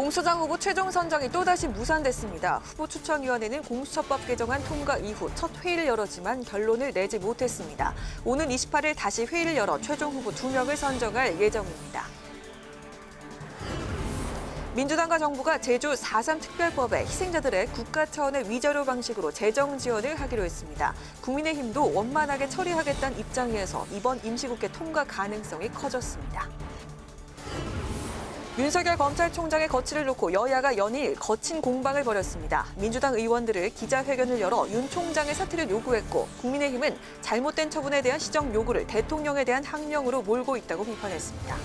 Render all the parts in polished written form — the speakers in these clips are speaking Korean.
공수처장 후보 최종 선정이 또다시 무산됐습니다. 후보추천위원회는 공수처법 개정안 통과 이후 첫 회의를 열었지만 결론을 내지 못했습니다. 오는 28일 다시 회의를 열어 최종 후보 2명을 선정할 예정입니다. 민주당과 정부가 제주 4.3 특별법에 희생자들의 국가 차원의 위자료 방식으로 재정 지원을 하기로 했습니다. 국민의힘도 원만하게 처리하겠다는 입장이어서 이번 임시국회 통과 가능성이 커졌습니다. 윤석열 검찰총장의 거취를 놓고 여야가 연일 거친 공방을 벌였습니다. 민주당 의원들을 기자회견을 열어 윤 총장의 사퇴를 요구했고 국민의힘은 잘못된 처분에 대한 시정 요구를 대통령에 대한 항명으로 몰고 있다고 비판했습니다.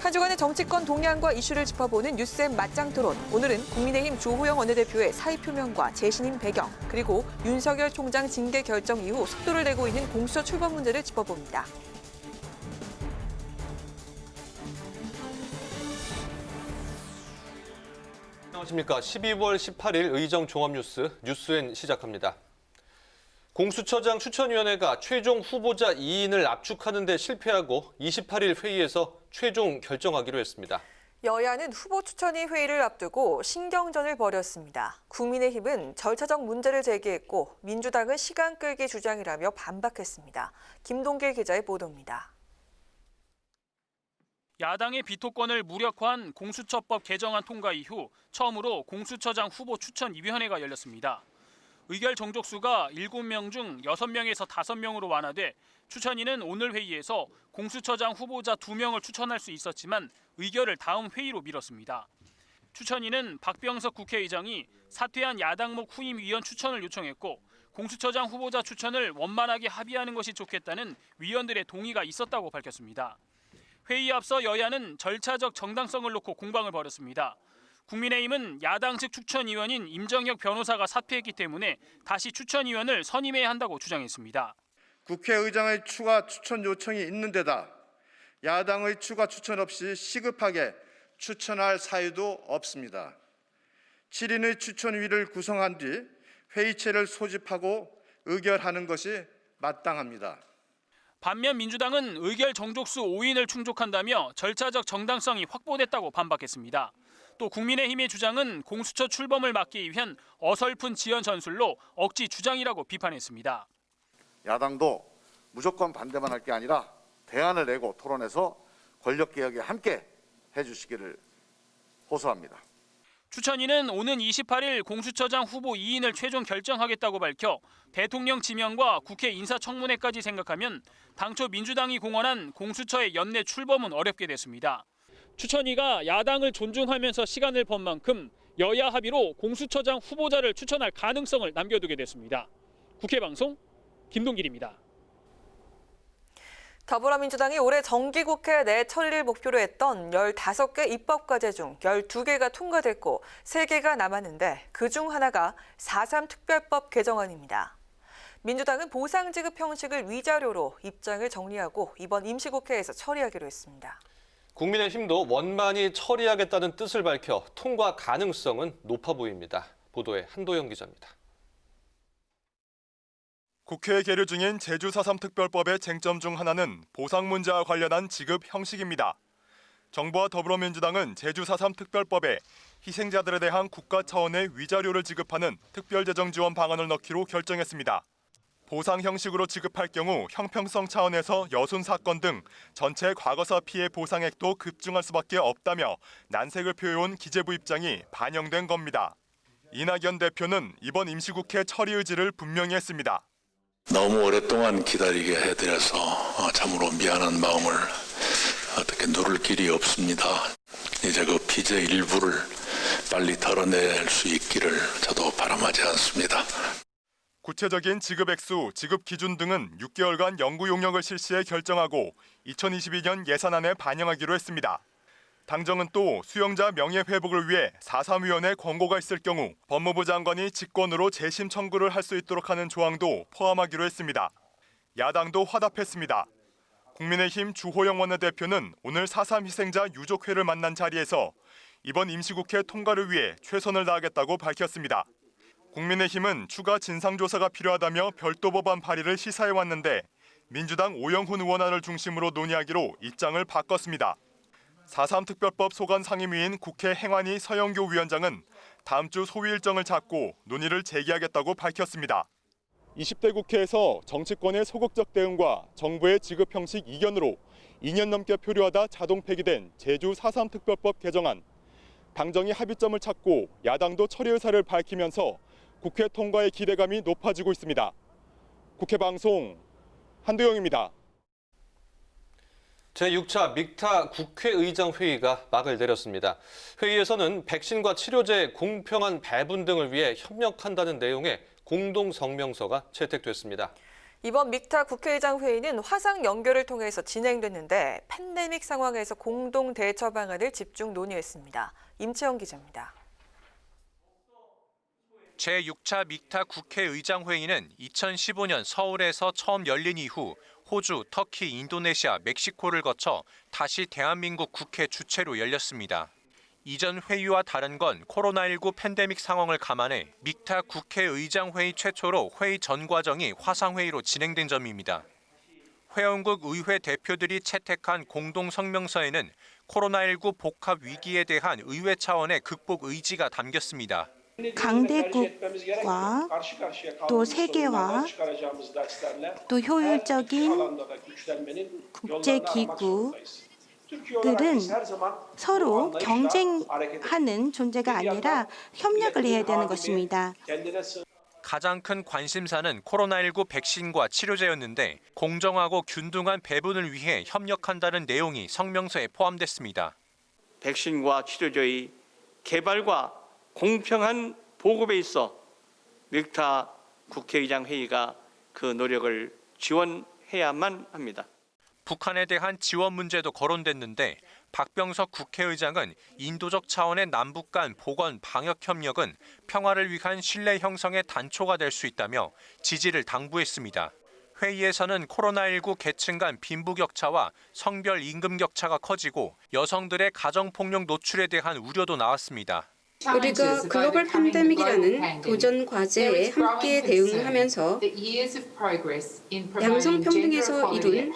한 주간의 정치권 동향과 이슈를 짚어보는 뉴스앤 맞짱 토론. 오늘은 국민의힘 주호영 원내대표의 사의 표명과 재신임 배경, 그리고 윤석열 총장 징계 결정 이후 속도를 내고 있는 공수처 출범 문제를 짚어봅니다. 안녕하십니까. 12월 18일 의정 종합뉴스 뉴스엔 시작합니다. 공수처장 추천위원회가 최종 후보자 2인을 압축하는 데 실패하고 28일 회의에서 최종 결정하기로 했습니다. 여야는 후보 추천위 회의를 앞두고 신경전을 벌였습니다. 국민의힘은 절차적 문제를 제기했고 민주당은 시간 끌기 주장이라며 반박했습니다. 김동길 기자의 보도입니다. 야당의 비토권을 무력화한 공수처법 개정안 통과 이후 처음으로 공수처장 후보 추천위원회가 열렸습니다. 의결 정족수가 7명 중 6명에서 5명으로 완화돼 추천위는 오늘 회의에서 공수처장 후보자 2명을 추천할 수 있었지만 의결을 다음 회의로 미뤘습니다. 추천위는 박병석 국회의장이 사퇴한 야당목 후임위원 추천을 요청했고 공수처장 후보자 추천을 원만하게 합의하는 것이 좋겠다는 위원들의 동의가 있었다고 밝혔습니다. 회의에 앞서 여야는 절차적 정당성을 놓고 공방을 벌였습니다. 국민의힘은 야당 측 추천위원인 임정혁 변호사가 사퇴했기 때문에 다시 추천위원을 선임해야 한다고 주장했습니다. 국회의장의 추가 추천 요청이 있는 데다 야당의 추가 추천 없이 시급하게 추천할 사유도 없습니다. 7인의 추천위를 구성한 뒤 회의체를 소집하고 의결하는 것이 마땅합니다. 반면 민주당은 의결 정족수 5인을 충족한다며 절차적 정당성이 확보됐다고 반박했습니다. 또 국민의힘의 주장은 공수처 출범을 막기 위한 어설픈 지연 전술로 억지 주장이라고 비판했습니다. 야당도 무조건 반대만 할 게 아니라 대안을 내고 토론해서 권력개혁에 함께 해주시기를 호소합니다. 추천위는 오는 28일 공수처장 후보 2인을 최종 결정하겠다고 밝혀 대통령 지명과 국회 인사청문회까지 생각하면 당초 민주당이 공언한 공수처의 연내 출범은 어렵게 됐습니다. 추천위가 야당을 존중하면서 시간을 번 만큼 여야 합의로 공수처장 후보자를 추천할 가능성을 남겨두게 됐습니다. 국회방송 김동길입니다. 더불어민주당이 올해 정기국회 내 처리를 목표로 했던 15개 입법과제 중 12개가 통과됐고 3개가 남았는데 그중 하나가 4.3 특별법 개정안입니다. 민주당은 보상지급 형식을 위자료로 입장을 정리하고 이번 임시국회에서 처리하기로 했습니다. 국민의힘도 원만히 처리하겠다는 뜻을 밝혀 통과 가능성은 높아 보입니다. 보도에 한도영 기자입니다. 국회에 계류 중인 제주 4.3 특별법의 쟁점 중 하나는 보상 문제와 관련한 지급 형식입니다. 정부와 더불어민주당은 제주 4.3 특별법에 희생자들에 대한 국가 차원의 위자료를 지급하는 특별재정 지원 방안을 넣기로 결정했습니다. 보상 형식으로 지급할 경우 형평성 차원에서 여순 사건 등 전체 과거사 피해 보상액도 급증할 수밖에 없다며 난색을 표해온 기재부 입장이 반영된 겁니다. 이낙연 대표는 이번 임시국회 처리 의지를 분명히 했습니다. 너무 오랫동안 기다리게 해드려서 참으로 미안한 마음을 어떻게 누를 길이 없습니다. 이제 그 피제 일부를 빨리 털어낼 수 있기를 저도 바람하지 않습니다. 구체적인 지급 액수, 지급 기준 등은 6개월간 연구 용역을 실시해 결정하고 2022년 예산안에 반영하기로 했습니다. 당정은 또 수용자 명예회복을 위해 4.3위원회 권고가 있을 경우 법무부 장관이 직권으로 재심 청구를 할 수 있도록 하는 조항도 포함하기로 했습니다. 야당도 화답했습니다. 국민의힘 주호영 원내대표는 오늘 4.3 희생자 유족회를 만난 자리에서 이번 임시국회 통과를 위해 최선을 다하겠다고 밝혔습니다. 국민의힘은 추가 진상조사가 필요하다며 별도 법안 발의를 시사해왔는데 민주당 오영훈 의원안을 중심으로 논의하기로 입장을 바꿨습니다. 4.3 특별법 소관 상임위인 국회 행안위 서영교 위원장은 다음 주 소위 일정을 잡고 논의를 재개하겠다고 밝혔습니다. 20대 국회에서 정치권의 소극적 대응과 정부의 지급 형식 이견으로 2년 넘게 표류하다 자동 폐기된 제주 4.3 특별법 개정안. 당정이 합의점을 찾고 야당도 처리 의사를 밝히면서 국회 통과의 기대감이 높아지고 있습니다. 국회 방송 한두영입니다. 제6차 믹타 국회의장 회의가 막을 내렸습니다. 회의에서는 백신과 치료제 공평한 배분 등을 위해 협력한다는 내용의 공동 성명서가 채택됐습니다. 이번 믹타 국회의장 회의는 화상 연결을 통해서 진행됐는데 팬데믹 상황에서 공동 대처 방안을 집중 논의했습니다. 임채영 기자입니다. 제6차 믹타 국회의장 회의는 2015년 서울에서 처음 열린 이후 호주, 터키, 인도네시아, 멕시코를 거쳐 다시 대한민국 국회 주최로 열렸습니다. 이전 회의와 다른 건 코로나19 팬데믹 상황을 감안해 믹타 국회의장 회의 최초로 회의 전 과정이 화상회의로 진행된 점입니다. 회원국 의회 대표들이 채택한 공동 성명서에는 코로나19 복합 위기에 대한 의회 차원의 극복 의지가 담겼습니다. 강대국과 또 세계화, 또 효율적인 국제기구들은 서로 경쟁하는 존재가 아니라 협력을 해야 되는 것입니다. 가장 큰 관심사는 코로나19 백신과 치료제였는데 공정하고 균등한 배분을 위해 협력한다는 내용이 성명서에 포함됐습니다. 백신과 치료제의 개발과 공평한 보급에 있어 믹타 국회의장 회의가 그 노력을 지원해야만 합니다. 북한에 대한 지원 문제도 거론됐는데 박병석 국회의장은 인도적 차원의 남북 간 보건 방역 협력은 평화를 위한 신뢰 형성의 단초가 될 수 있다며 지지를 당부했습니다. 회의에서는 코로나19 계층 간 빈부격차와 성별 임금 격차가 커지고 여성들의 가정폭력 노출에 대한 우려도 나왔습니다. 우리가 글로벌 팬데믹이라는 도전 과제에 함께 대응하면서 양성평등에서 이룬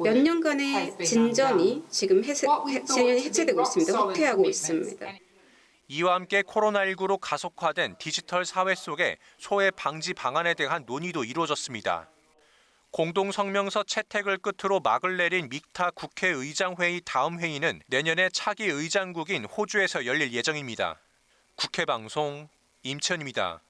몇 년간의 진전이 지금 해체되고 있습니다. 후퇴하고 있습니다. 이와 함께 코로나19로 가속화된 디지털 사회 속의 소외 방지 방안에 대한 논의도 이루어졌습니다. 공동성명서 채택을 끝으로 막을 내린 믹타 국회의장 회의 다음 회의는 내년에 차기 의장국인 호주에서 열릴 예정입니다. 국회방송 임천입니다.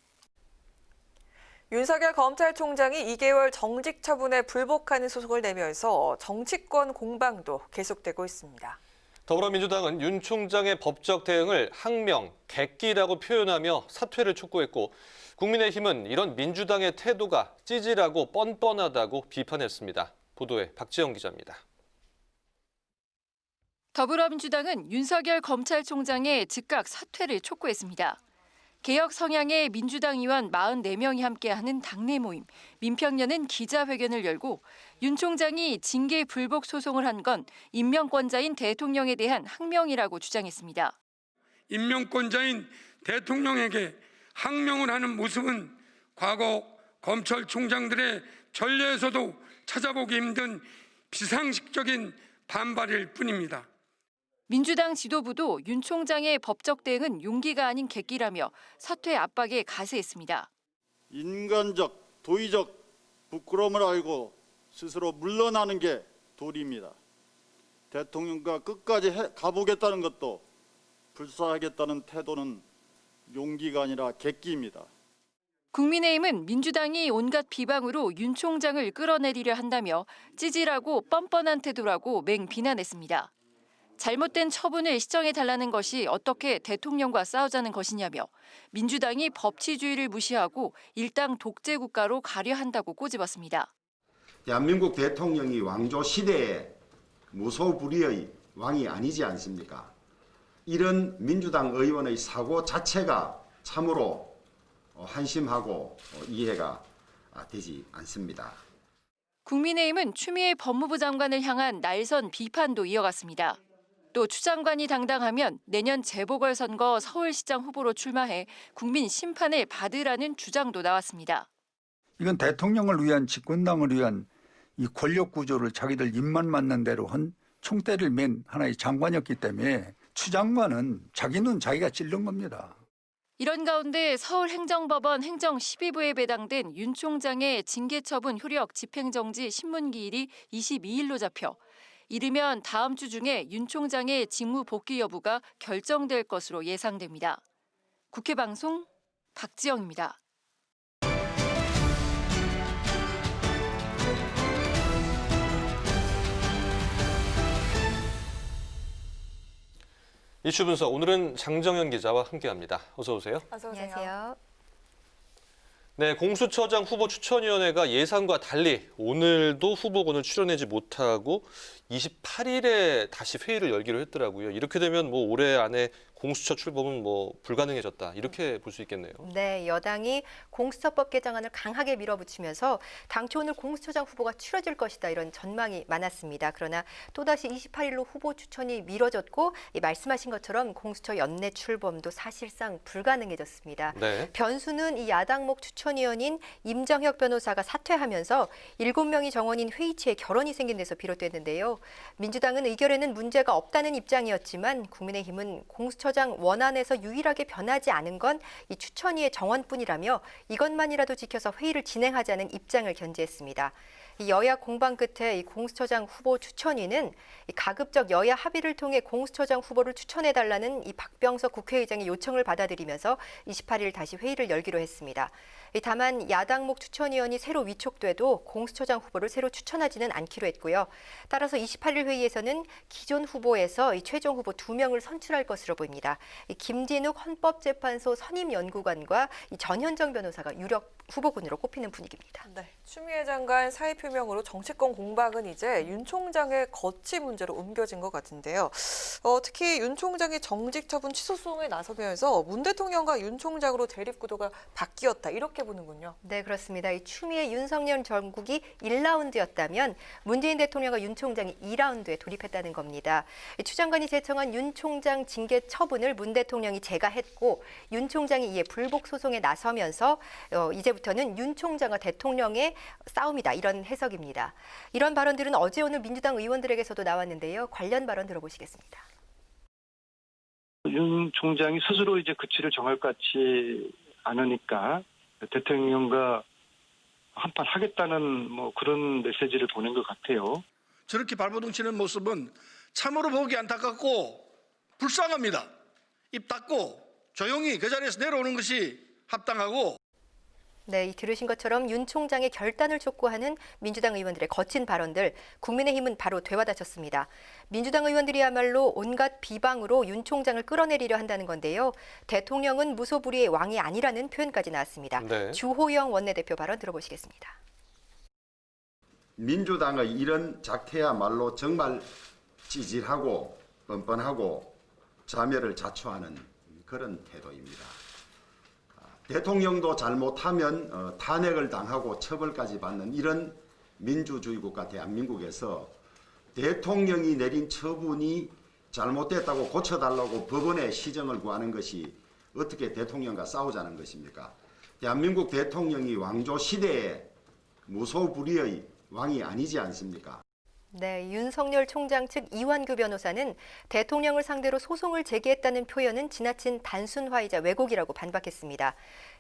윤석열 검찰총장이 2개월 정직 처분에 불복하는 소송을 내면서 정치권 공방도 계속되고 있습니다. 더불어민주당은 윤 총장의 법적 대응을 항명, 객기라고 표현하며 사퇴를 촉구했고 국민의힘은 이런 민주당의 태도가 찌질하고 뻔뻔하다고 비판했습니다. 보도에 박지영 기자입니다. 더불어민주당은 윤석열 검찰총장의 즉각 사퇴를 촉구했습니다. 개혁 성향의 민주당 의원 44명이 함께하는 당내 모임, 민평련은 기자회견을 열고 윤 총장이 징계 불복 소송을 한 건 임명권자인 대통령에 대한 항명이라고 주장했습니다. 임명권자인 대통령에게 항명을 하는 모습은 과거 검찰총장들의 전례에서도 찾아보기 힘든 비상식적인 반발일 뿐입니다. 민주당 지도부도 윤 총장의 법적 대응은 용기가 아닌 객기라며 사퇴 압박에 가세했습니다. 인간적, 도의적 부끄러움을 알고 스스로 물러나는 게 도리입니다. 대통령과 끝까지 가보겠다는 것도 불사하겠다는 태도는 용기가 아니라 객기입니다. 국민의힘은 민주당이 온갖 비방으로 윤 총장을 끌어내리려 한다며 찌질하고 뻔뻔한 태도라고 맹비난했습니다. 잘못된 처분을 시정해달라는 것이 어떻게 대통령과 싸우자는 것이냐며 민주당이 법치주의를 무시하고 일당 독재 국가로 가려 한다고 꼬집었습니다. 대한민국 대통령이 왕조 시대에 무소불위의 왕이 아니지 않습니까? 이런 민주당 의원의 사고 자체가 참으로 한심하고 이해가 되지 않습니다. 국민의힘은 추미애 법무부 장관을 향한 날선 비판도 이어갔습니다. 또 추 장관이 당당하면 내년 재보궐선거 서울시장 후보로 출마해 국민 심판을 받으라는 주장도 나왔습니다. 이건 대통령을 위한 집권당을 위한 이 권력 구조를 자기들 입만 맞는 대로 한 총대를 맨 하나의 장관이었기 때문에 추 장관은 자기 눈 자기가 찔른 겁니다. 이런 가운데 서울행정법원 행정 12부에 배당된 윤 총장의 징계처분 효력 집행정지 신문기일이 22일로 잡혀 이르면 다음 주 중에 윤 총장의 직무 복귀 여부가 결정될 것으로 예상됩니다. 국회 방송 박지영입니다. 이슈 분석, 오늘은 장정현 기자와 함께합니다. 어서 오세요. 안녕하세요. 네, 공수처장 후보 추천위원회가 예상과 달리 오늘도 후보군을 출연하지 못하고 28일에 다시 회의를 열기로 했더라고요. 이렇게 되면 뭐 올해 안에 공수처 출범은 뭐 불가능해졌다, 이렇게 볼 수 있겠네요. 네, 여당이 공수처법 개정안을 강하게 밀어붙이면서 당초 오늘 공수처장 후보가 추려질 것이다, 이런 전망이 많았습니다. 그러나 또다시 28일로 후보 추천이 미뤄졌고 말씀하신 것처럼 공수처 연내 출범도 사실상 불가능해졌습니다. 네. 변수는 이 야당목 추천위원인 임정혁 변호사가 사퇴하면서 7명이 정원인 회의체에 결혼이 생긴 데서 비롯됐는데요. 민주당은 의결에는 문제가 없다는 입장이었지만 국민의힘은 공수처장 원안에서 유일하게 변하지 않은 건 이 추천위의 정원뿐이라며 이것만이라도 지켜서 회의를 진행하자는 입장을 견지했습니다. 이 여야 공방 끝에 이 공수처장 후보 추천위는 이 가급적 여야 합의를 통해 공수처장 후보를 추천해달라는 이 박병석 국회의장의 요청을 받아들이면서 28일 다시 회의를 열기로 했습니다. 다만 야당목 추천위원이 새로 위촉돼도 공수처장 후보를 새로 추천하지는 않기로 했고요. 따라서 28일 회의에서는 기존 후보에서 이 최종 후보 2명을 선출할 것으로 보입니다. 김진욱 헌법재판소 선임연구관과 이 전현정 변호사가 유력 후보군으로 꼽히는 분위기입니다. 네, 추미애 장관 사의 표명으로 정치권 공방은 이제 윤 총장의 거취 문제로 옮겨진 것 같은데요. 특히 윤 총장이 정직 처분 취소 소송에 나서면서 문 대통령과 윤 총장으로 대립 구도가 바뀌었다, 이렇게 보는군요. 네, 그렇습니다. 이 추미애 윤석열 정국이 1라운드였다면 문재인 대통령과 윤 총장이 2라운드에 돌입했다는 겁니다. 추 장관이 제청한 윤 총장 징계 처분을 문 대통령이 제가했고 윤 총장이 이에 불복 소송에 나서면서 이제부터는 윤 총장과 대통령의 싸움이다, 이런 해석입니다. 이런 발언들은 어제 오늘 민주당 의원들에게서도 나왔는데요. 관련 발언 들어보시겠습니다. 윤 총장이 스스로 이제 그치를 정할 것 같지 않으니까 대통령과 한판 하겠다는 뭐 그런 메시지를 보낸 것 같아요. 저렇게 발버둥 치는 모습은 참으로 보기 안타깝고 불쌍합니다. 입 닫고 조용히 그 자리에서 내려오는 것이 합당하고. 네, 들으신 것처럼 윤 총장의 결단을 촉구하는 민주당 의원들의 거친 발언들, 국민의힘은 바로 되받아쳤습니다. 민주당 의원들이야말로 온갖 비방으로 윤 총장을 끌어내리려 한다는 건데요. 대통령은 무소불위의 왕이 아니라는 표현까지 나왔습니다. 네. 주호영 원내대표 발언 들어보시겠습니다. 민주당의 이런 작태야말로 정말 찌질하고 뻔뻔하고 자멸을 자초하는 그런 태도입니다. 대통령도 잘못하면 탄핵을 당하고 처벌까지 받는 이런 민주주의 국가 대한민국에서 대통령이 내린 처분이 잘못됐다고 고쳐달라고 법원에 시정을 구하는 것이 어떻게 대통령과 싸우자는 것입니까? 대한민국 대통령이 왕조 시대에 무소불위의 왕이 아니지 않습니까? 네, 윤석열 총장 측 이완규 변호사는 대통령을 상대로 소송을 제기했다는 표현은 지나친 단순화이자 왜곡이라고 반박했습니다.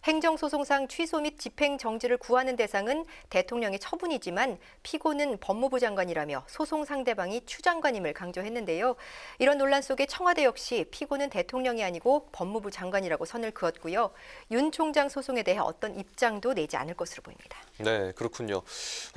행정소송상 취소 및 집행정지를 구하는 대상은 대통령의 처분이지만 피고는 법무부 장관이라며 소송 상대방이 추 장관임을 강조했는데요. 이런 논란 속에 청와대 역시 피고는 대통령이 아니고 법무부 장관이라고 선을 그었고요. 윤 총장 소송에 대해 어떤 입장도 내지 않을 것으로 보입니다. 네, 그렇군요.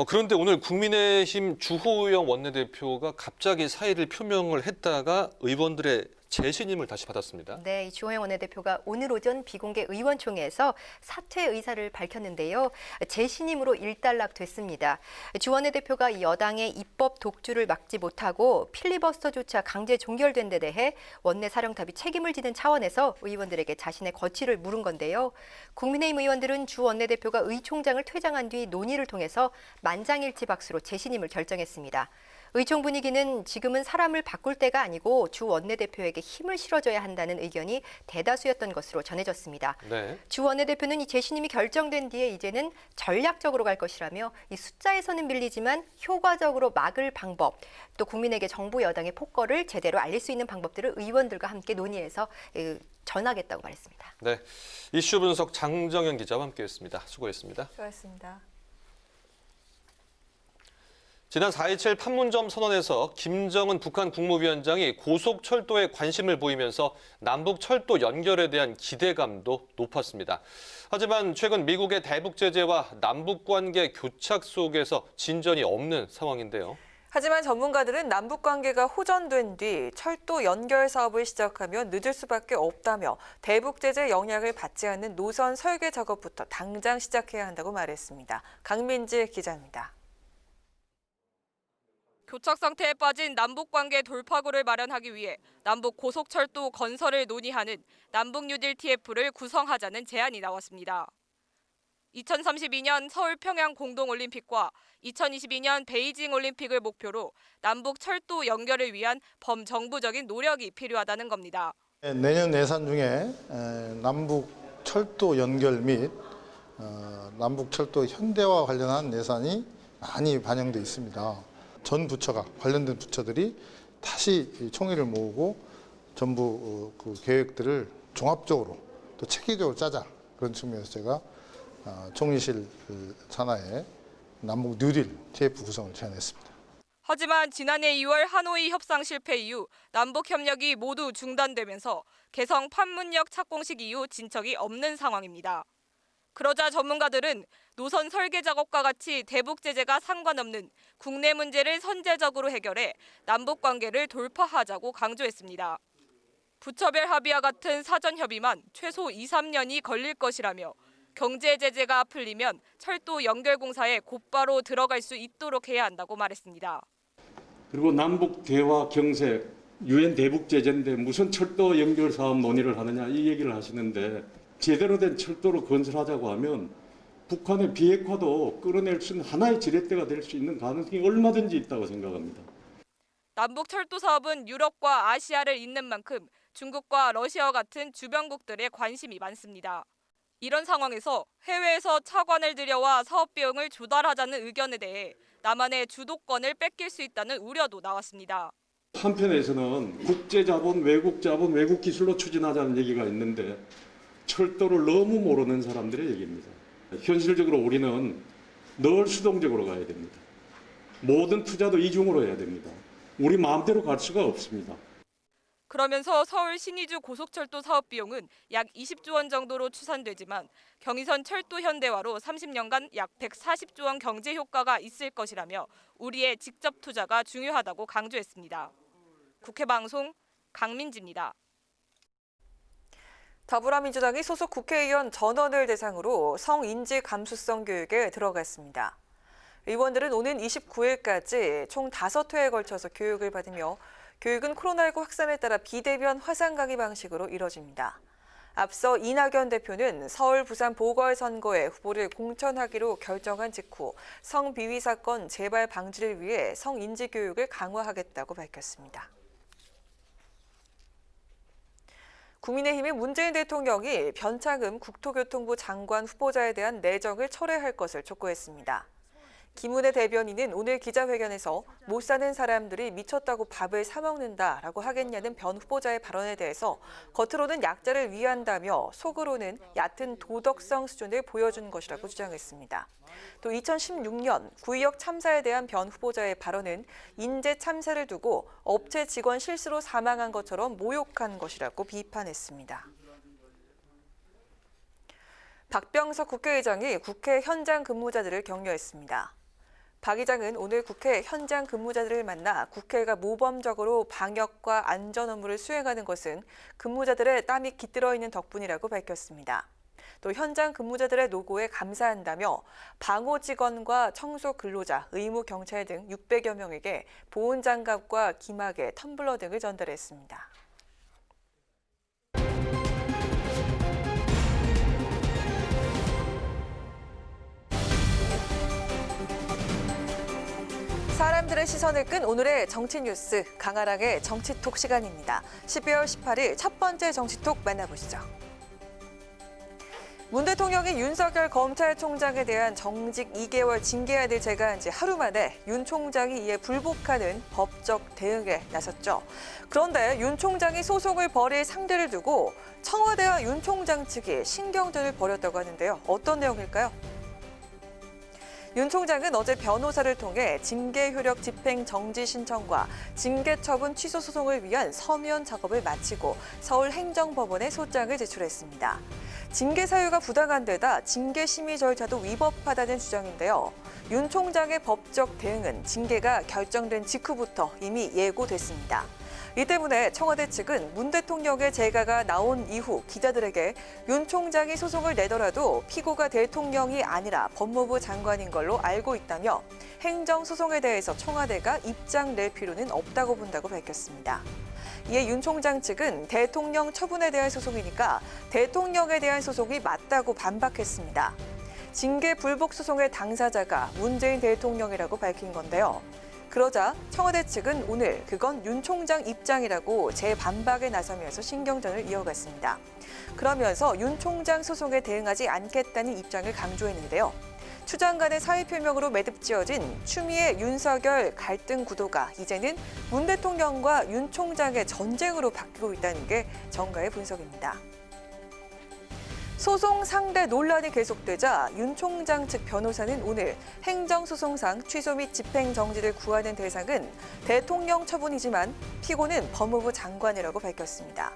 그런데 오늘 국민의힘 주호영 원내대표가 갑자기 사의를 표명을 했다가 의원들의 재신임을 다시 받았습니다. 네, 이 주호영 원내대표가 오늘 오전 비공개 의원총회에서 사퇴 의사를 밝혔는데요. 재신임으로 일단락됐습니다. 주 원내대표가 이 여당의 입법 독주를 막지 못하고 필리버스터조차 강제 종결된 데 대해 원내 사령탑이 책임을 지는 차원에서 의원들에게 자신의 거취를 물은 건데요. 국민의힘 의원들은 주 원내대표가 의총장을 퇴장한 뒤 논의를 통해서 만장일치 박수로 재신임을 결정했습니다. 의총 분위기는 지금은 사람을 바꿀 때가 아니고 주 원내대표에게 힘을 실어줘야 한다는 의견이 대다수였던 것으로 전해졌습니다. 네. 주 원내대표는 이 재신임이 결정된 뒤에 이제는 전략적으로 갈 것이라며 이 숫자에서는 밀리지만 효과적으로 막을 방법, 또 국민에게 정부 여당의 폭거를 제대로 알릴 수 있는 방법들을 의원들과 함께 논의해서 전하겠다고 말했습니다. 네, 이슈 분석 장정현 기자와 함께했습니다. 수고했습니다. 수고하셨습니다. 지난 4.27 판문점 선언에서 김정은 북한 국무위원장이 고속철도에 관심을 보이면서 남북철도 연결에 대한 기대감도 높았습니다. 하지만 최근 미국의 대북 제재와 남북관계 교착 속에서 진전이 없는 상황인데요. 하지만 전문가들은 남북관계가 호전된 뒤 철도 연결 사업을 시작하면 늦을 수밖에 없다며 대북 제재 영향을 받지 않는 노선 설계 작업부터 당장 시작해야 한다고 말했습니다. 강민지 기자입니다. 교착 상태에 빠진 남북관계 돌파구를 마련하기 위해 남북 고속철도 건설을 논의하는 남북 뉴딜 TF를 구성하자는 제안이 나왔습니다. 2032년 서울 평양 공동올림픽과 2022년 베이징 올림픽을 목표로 남북 철도 연결을 위한 범정부적인 노력이 필요하다는 겁니다. 내년 예산 중에 남북 철도 연결 및 남북 철도 현대화 관련한 예산이 많이 반영돼 있습니다. 전 부처가 관련된 부처들이 다시 총의를 모으고 전부 그 계획들을 종합적으로 또 체계적으로 짜자, 그런 측면에서 제가 총리실 산하에 남북 뉴딜 TF 구성을 제안했습니다. 하지만 지난해 2월 하노이 협상 실패 이후 남북 협력이 모두 중단되면서 개성 판문역 착공식 이후 진척이 없는 상황입니다. 그러자 전문가들은 노선 설계 작업과 같이 대북 제재가 상관없는 국내 문제를 선제적으로 해결해 남북 관계를 돌파하자고 강조했습니다. 부처별 합의와 같은 사전 협의만 최소 2-3년이 걸릴 것이라며 경제 제재가 풀리면 철도 연결 공사에 곧바로 들어갈 수 있도록 해야 한다고 말했습니다. 그리고 남북 대화 경색, 유엔 대북 제재인데 무슨 철도 연결 사업 논의를 하느냐 이 얘기를 하시는데 제대로 된 철도로 건설하자고 하면 북한의 비핵화도 끌어낼 수 있는 하나의 지렛대가 될 수 있는 가능성이 얼마든지 있다고 생각합니다. 남북 철도 사업은 유럽과 아시아를 잇는 만큼 중국과 러시아와 같은 주변국들의 관심이 많습니다. 이런 상황에서 해외에서 차관을 들여와 사업 비용을 조달하자는 의견에 대해 남한의 주도권을 뺏길 수 있다는 우려도 나왔습니다. 한편에서는 국제자본, 외국 기술로 추진하자는 얘기가 있는데 철도를 너무 모르는 사람들의 얘기입니다. 현실적으로 우리는 늘 수동적으로 가야 됩니다. 모든 투자도 이중으로 해야 됩니다. 우리 마음대로 갈 수가 없습니다. 그러면서 서울 신의주 고속철도 사업 비용은 약 20조 원 정도로 추산되지만 경의선 철도 현대화로 30년간 약 140조 원 경제 효과가 있을 것이라며 우리의 직접 투자가 중요하다고 강조했습니다. 국회 방송 강민지입니다. 더불어민주당이 소속 국회의원 전원을 대상으로 성인지 감수성 교육에 들어갔습니다. 의원들은 오는 29일까지 총 5회에 걸쳐서 교육을 받으며 교육은 코로나19 확산에 따라 비대면 화상 강의 방식으로 이뤄집니다. 앞서 이낙연 대표는 서울, 부산 보궐선거에 후보를 공천하기로 결정한 직후 성비위 사건 재발 방지를 위해 성인지 교육을 강화하겠다고 밝혔습니다. 국민의힘이 문재인 대통령이 변창흠 국토교통부 장관 후보자에 대한 내정을 철회할 것을 촉구했습니다. 김은혜 대변인은 오늘 기자회견에서 못 사는 사람들이 미쳤다고 밥을 사 먹는다라고 하겠냐는 변 후보자의 발언에 대해서 겉으로는 약자를 위한다며 속으로는 얕은 도덕성 수준을 보여준 것이라고 주장했습니다. 또 2016년 구의역 참사에 대한 변 후보자의 발언은 인재 참사를 두고 업체 직원 실수로 사망한 것처럼 모욕한 것이라고 비판했습니다. 박병석 국회의장이 국회 현장 근무자들을 격려했습니다. 박 의장은 오늘 국회 현장 근무자들을 만나 국회가 모범적으로 방역과 안전 업무를 수행하는 것은 근무자들의 땀이 깃들어 있는 덕분이라고 밝혔습니다. 또 현장 근무자들의 노고에 감사한다며 방호 직원과 청소 근로자, 의무 경찰 등 600여 명에게 보온 장갑과 기마개, 텀블러 등을 전달했습니다. 사람 사람들의 시선을 끈 오늘의 정치 뉴스, 강아랑의 정치톡 시간입니다. 12월 18일 첫 번째 정치톡 만나보시죠. 문 대통령이 윤석열 검찰총장에 대한 정직 2개월 징계안을 제거한 지 하루 만에 윤 총장이 이에 불복하는 법적 대응에 나섰죠. 그런데 윤 총장이 소송을 벌일 상대를 두고 청와대와 윤 총장 측이 신경전을 벌였다고 하는데요. 어떤 내용일까요? 윤 총장은 어제 변호사를 통해 징계 효력 집행 정지 신청과 징계 처분 취소 소송을 위한 서면 작업을 마치고 서울행정법원에 소장을 제출했습니다. 징계 사유가 부당한 데다 징계 심의 절차도 위법하다는 주장인데요. 윤 총장의 법적 대응은 징계가 결정된 직후부터 이미 예고됐습니다. 이 때문에 청와대 측은 문 대통령의 재가가 나온 이후 기자들에게 윤 총장이 소송을 내더라도 피고가 대통령이 아니라 법무부 장관인 걸로 알고 있다며 행정소송에 대해서 청와대가 입장 낼 필요는 없다고 본다고 밝혔습니다. 이에 윤 총장 측은 대통령 처분에 대한 소송이니까 대통령에 대한 소송이 맞다고 반박했습니다. 징계 불복 소송의 당사자가 문재인 대통령이라고 밝힌 건데요. 그러자 청와대 측은 오늘 그건 윤 총장 입장이라고 재반박에 나서면서 신경전을 이어갔습니다. 그러면서 윤 총장 소송에 대응하지 않겠다는 입장을 강조했는데요. 추장 간의 사의 표명으로 매듭지어진 추미애 윤석열 갈등 구도가 이제는 문 대통령과 윤 총장의 전쟁으로 바뀌고 있다는 게 정가의 분석입니다. 소송 상대 논란이 계속되자 윤 총장 측 변호사는 오늘 행정소송상 취소 및 집행정지를 구하는 대상은 대통령 처분이지만 피고는 법무부 장관이라고 밝혔습니다.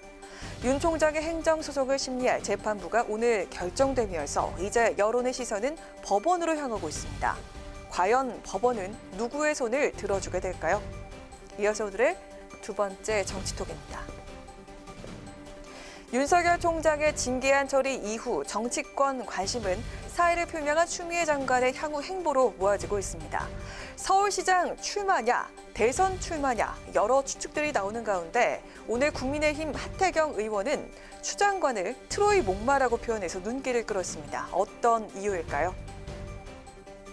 윤 총장의 행정소송을 심리할 재판부가 오늘 결정되면서 이제 여론의 시선은 법원으로 향하고 있습니다. 과연 법원은 누구의 손을 들어주게 될까요? 이어서 오늘의 두 번째 정치톡입니다. 윤석열 총장의 징계안 처리 이후 정치권 관심은 사의를 표명한 추미애 장관의 향후 행보로 모아지고 있습니다. 서울시장 출마냐, 대선 출마냐 여러 추측들이 나오는 가운데 오늘 국민의힘 하태경 의원은 추 장관을 트로이 목마라고 표현해서 눈길을 끌었습니다. 어떤 이유일까요?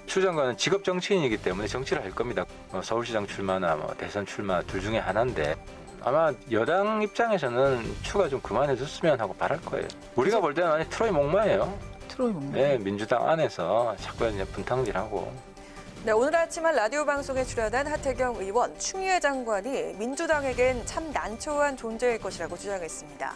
추 장관은 직업 정치인이기 때문에 정치를 할 겁니다. 서울시장 출마나 대선 출마 둘 중에 하나인데 아마 여당 입장에서는 추가 좀 그만해줬으면 하고 바랄 거예요. 우리가 볼 때는 아니 트로이 목마예요. 트로이 목마. 네, 민주당 안에서 자꾸 이제 분탕질하고. 네, 오늘 아침 한 라디오 방송에 출연한 하태경 의원, 추미애 장관이 민주당에겐 참 난처한 존재일 것이라고 주장했습니다.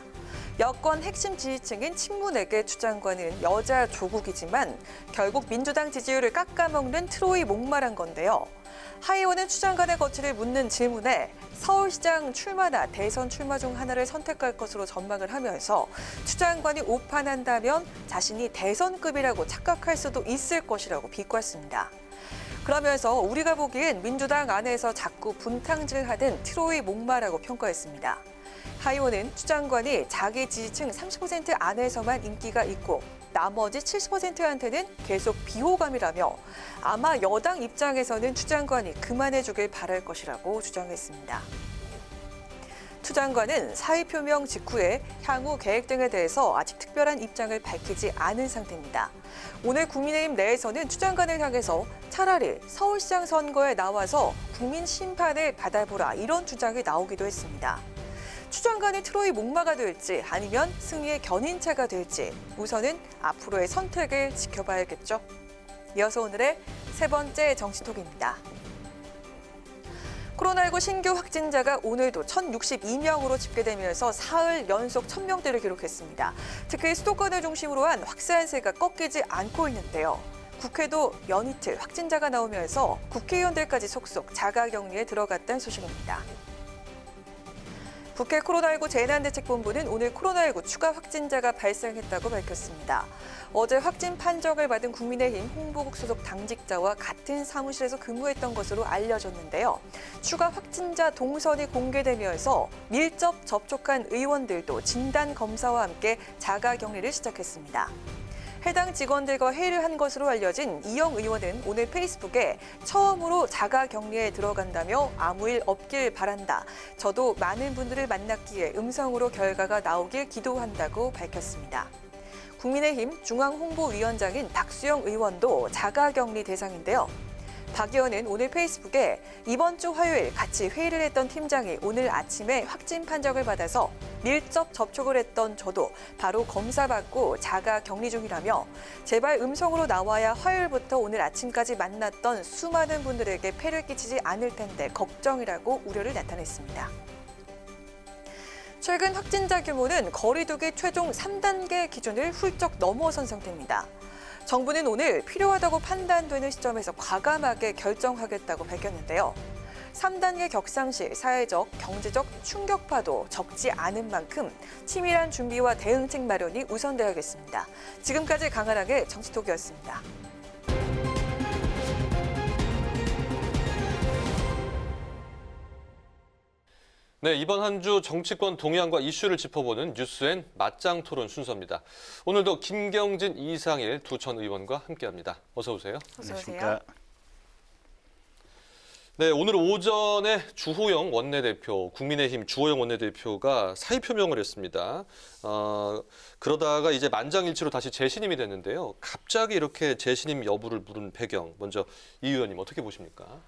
여권 핵심 지지층인 친문에게 추 장관은 여자 조국이지만 결국 민주당 지지율을 깎아먹는 트로이 목마란 건데요. 하 의원은 추 장관의 거취를 묻는 질문에 서울시장 출마나 대선 출마 중 하나를 선택할 것으로 전망을 하면서 추 장관이 오판한다면 자신이 대선급이라고 착각할 수도 있을 것이라고 비꼬았습니다. 그러면서 우리가 보기엔 민주당 안에서 자꾸 분탕질하는 트로이 목마라고 평가했습니다. 하 의원은 추 장관이 자기 지지층 30% 안에서만 인기가 있고 나머지 70%한테는 계속 비호감이라며 아마 여당 입장에서는 추 장관이 그만해주길 바랄 것이라고 주장했습니다. 추 장관은 사의 표명 직후에 향후 계획 등에 대해서 아직 특별한 입장을 밝히지 않은 상태입니다. 오늘 국민의힘 내에서는 추 장관을 향해서 차라리 서울시장 선거에 나와서 국민 심판을 받아보라 이런 주장이 나오기도 했습니다. 추 장관이 트로이 목마가 될지 아니면 승리의 견인차가 될지 우선은 앞으로의 선택을 지켜봐야겠죠. 이어서 오늘의 세 번째 정치톡입니다. 코로나19 신규 확진자가 오늘도 1,062명으로 집계되면서 사흘 연속 1,000명대를 기록했습니다. 특히 수도권을 중심으로 한 확산세가 꺾이지 않고 있는데요. 국회도 연이틀 확진자가 나오면서 국회의원들까지 속속 자가격리에 들어갔다는 소식입니다. 국회 코로나19 재난대책본부는 오늘 코로나19 추가 확진자가 발생했다고 밝혔습니다. 어제 확진 판정을 받은 국민의힘 홍보국 소속 당직자와 같은 사무실에서 근무했던 것으로 알려졌는데요. 추가 확진자 동선이 공개되면서 밀접 접촉한 의원들도 진단검사와 함께 자가격리를 시작했습니다. 해당 직원들과 회의를 한 것으로 알려진 이영 의원은 오늘 페이스북에 처음으로 자가격리에 들어간다며 아무 일 없길 바란다. 저도 많은 분들을 만났기에 음성으로 결과가 나오길 기도한다고 밝혔습니다. 국민의힘 중앙홍보위원장인 박수영 의원도 자가격리 대상인데요. 박 의원은 오늘 페이스북에 이번 주 화요일 같이 회의를 했던 팀장이 오늘 아침에 확진 판정을 받아서 밀접 접촉을 했던 저도 바로 검사받고 자가 격리 중이라며 제발 음성으로 나와야 화요일부터 오늘 아침까지 만났던 수많은 분들에게 폐를 끼치지 않을 텐데 걱정이라고 우려를 나타냈습니다. 최근 확진자 규모는 거리두기 최종 3단계 기준을 훌쩍 넘어선 상태입니다. 정부는 오늘 필요하다고 판단되는 시점에서 과감하게 결정하겠다고 밝혔는데요. 3단계 격상 시 사회적, 경제적 충격파도 적지 않은 만큼 치밀한 준비와 대응책 마련이 우선되어야겠습니다. 지금까지 강한하게 정치톡이었습니다. 네, 이번 한 주 정치권 동향과 이슈를 짚어보는 뉴스엔 맞짱 토론 순서입니다. 오늘도 김경진, 이상일 두 전 의원과 함께합니다. 어서 오세요. 어서 오세요. 네, 오늘 오전에 주호영 원내대표, 국민의힘 주호영 원내대표가 사의 표명을 했습니다. 그러다가 이제 만장일치로 다시 재신임이 됐는데요. 갑자기 이렇게 재신임 여부를 물은 배경, 먼저 이 의원님 어떻게 보십니까?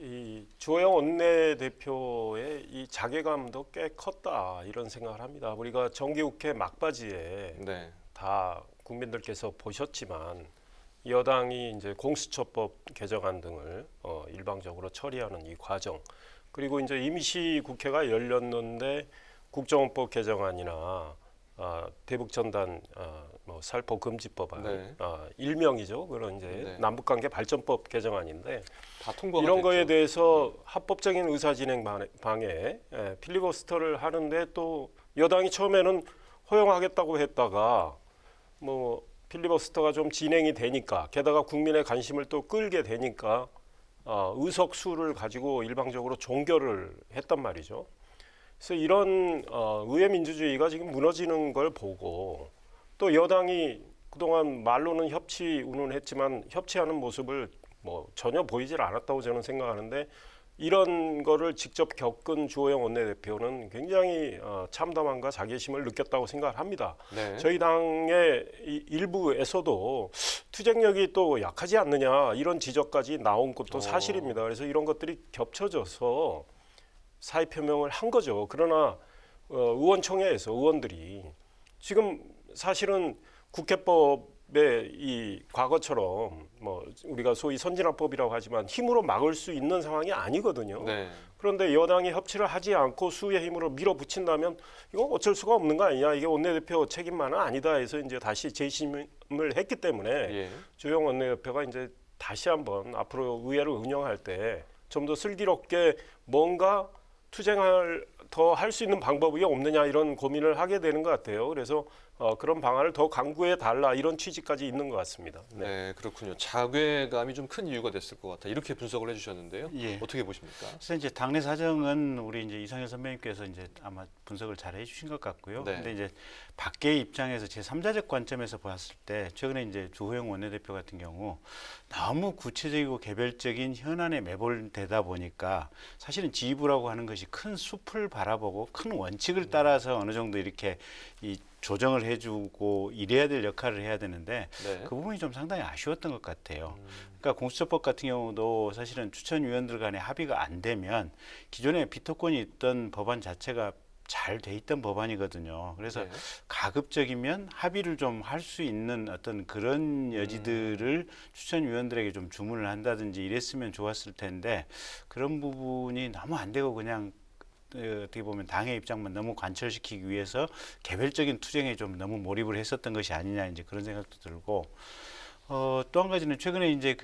이 주호영 원내대표의 이 자괴감도 꽤 컸다 이런 생각을 합니다. 우리가 정기국회 막바지에 다 국민들께서 보셨지만 여당이 이제 공수처법 개정안 등을 일방적으로 처리하는 이 과정, 그리고 이제 임시국회가 열렸는데 국정원법 개정안이나 대북전단 살포금지법안, 일명이죠. 그런 이제 남북관계 발전법 개정안인데 다 통과가 이런 됐죠. 거에 대해서 합법적인 의사진행 방해 필리버스터를 하는데 또 여당이 처음에는 허용하겠다고 했다가 뭐 필리버스터가 좀 진행이 되니까, 게다가 국민의 관심을 또 끌게 되니까 의석수를 가지고 일방적으로 종결을 했단 말이죠. 그래서 이런 의회 민주주의가 지금 무너지는 걸 보고, 또 여당이 그동안 말로는 협치 운운했지만 협치하는 모습을 뭐 전혀 보이질 않았다고 저는 생각하는데, 이런 거를 직접 겪은 주호영 원내대표는 굉장히 참담함과 자괴심을 느꼈다고 생각을 합니다. 저희 당의 일부에서도 투쟁력이 또 약하지 않느냐 이런 지적까지 나온 것도 사실입니다. 그래서 이런 것들이 겹쳐져서 사의 표명을 한 거죠. 그러나 의원총회에서 의원들이 지금 사실은 국회법의 이 과거처럼 뭐 우리가 소위 선진화법이라고 하지만 힘으로 막을 수 있는 상황이 아니거든요. 그런데 여당이 협치를 하지 않고 수의 힘으로 밀어붙인다면 이건 어쩔 수가 없는 거 아니냐, 이게 원내대표 책임만은 아니다 해서 이제 다시 재심을 했기 때문에 주호영 원내대표가 이제 다시 한번 앞으로 의회를 운영할 때 좀 더 슬기롭게 뭔가 투쟁을 더 할 수 있는 방법이 없느냐 이런 고민을 하게 되는 것 같아요. 그래서 그런 방안을 더 강구해 달라 이런 취지까지 있는 것 같습니다. 네, 그렇군요. 자괴감이 좀 큰 이유가 됐을 것 같다. 이렇게 분석을 해주셨는데요. 어떻게 보십니까? 그래서 이제 당내 사정은 우리 이제 이상일 선배님께서 이제 아마 분석을 잘 해주신 것 같고요. 근데 이제 밖의 입장에서 제 3자적 관점에서 봤을 때 최근에 이제 주호영 원내대표 같은 경우 너무 구체적이고 개별적인 현안에 매몰되다 보니까 사실은 지휘부라고 하는 것이 큰 숲을 바라보고 큰 원칙을 따라서 어느 정도 이렇게 이 조정을 해주고 이래야 될 역할을 해야 되는데 그 부분이 좀 상당히 아쉬웠던 것 같아요. 그러니까 공수처법 같은 경우도 사실은 추천위원들 간의 합의가 안 되면 기존에 비토권이 있던 법안 자체가 잘 돼 있던 법안이거든요. 그래서 가급적이면 합의를 좀 할 수 있는 어떤 그런 여지들을 추천위원들에게 좀 주문을 한다든지 이랬으면 좋았을 텐데 그런 부분이 너무 안 되고 그냥 어떻게 보면 당의 입장만 너무 관철시키기 위해서 개별적인 투쟁에 좀 너무 몰입을 했었던 것이 아니냐 이제 그런 생각도 들고 또 한 가지는 최근에 이제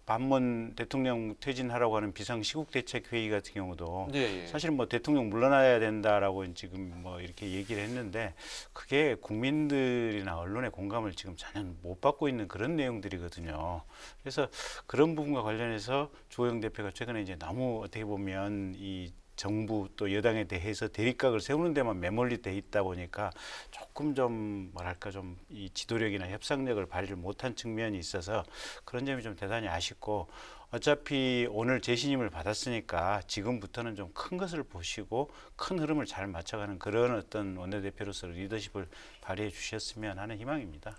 반문 대통령 퇴진하라고 하는 비상시국대책회의 같은 경우도 사실 뭐 대통령 물러나야 된다라고 지금 뭐 이렇게 얘기를 했는데 그게 국민들이나 언론의 공감을 지금 전혀 못 받고 있는 그런 내용들이거든요. 그래서 그런 부분과 관련해서 주호영 대표가 최근에 이제 너무 어떻게 보면 이 정부 또 여당에 대해서 대립각을 세우는 데만 매몰리 돼 있다 보니까 조금 좀 뭐랄까 좀 이 지도력이나 협상력을 발휘를 못한 측면이 있어서 그런 점이 좀 대단히 아쉽고 어차피 오늘 재신임을 받았으니까 지금부터는 좀 큰 것을 보시고 큰 흐름을 잘 맞춰가는 그런 어떤 원내대표로서 리더십을 발휘해 주셨으면 하는 희망입니다.